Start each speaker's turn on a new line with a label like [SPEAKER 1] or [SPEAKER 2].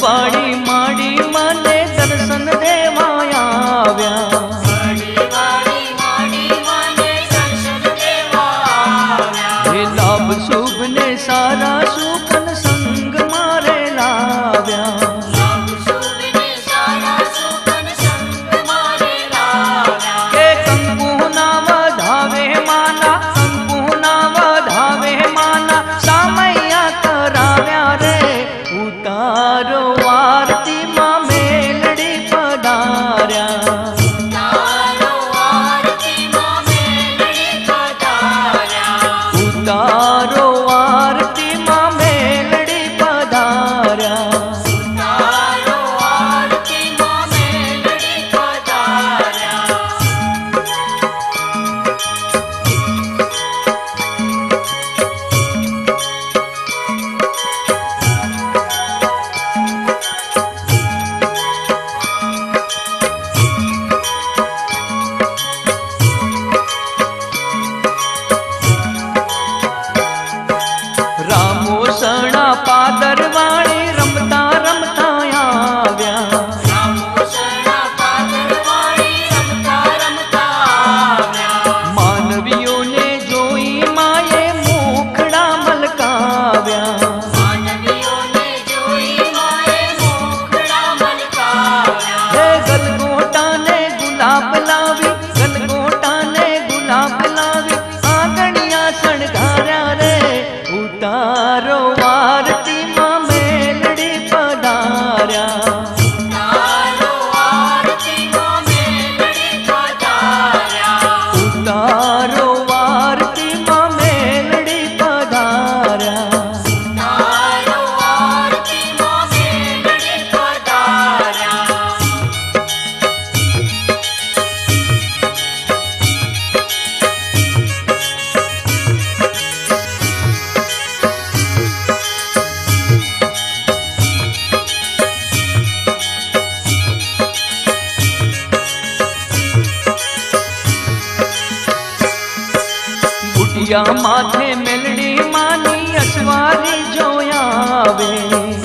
[SPEAKER 1] वाड़ी माड़ी माने दर्शन देवाया व्या लाभ शुभ ने सारा सुखन संग मारे लाव्या के कंकु ना वधावे माना कंकु ना वधावे माना सामैया कराव्या रे उतारो आरती मां मेलड़ी पधार्या उतारो आरती मां मेलड़ी पधार्या रामो सणा पादरवाणी रमता रमता आव्या मानवियों ने जोई माये मुखड़ा मलकाव्या हे गलगोटा ने गुलाब लावी गलगोटा ने गुलाब लावी आंगणिया शणगार्या रे उतारो आरती मां मेलड़ी पधार्या उतारो आरती मां मेलड़ी पधार्या बुढ़िया माथे मेलड़ी मानी असवारी जो आवे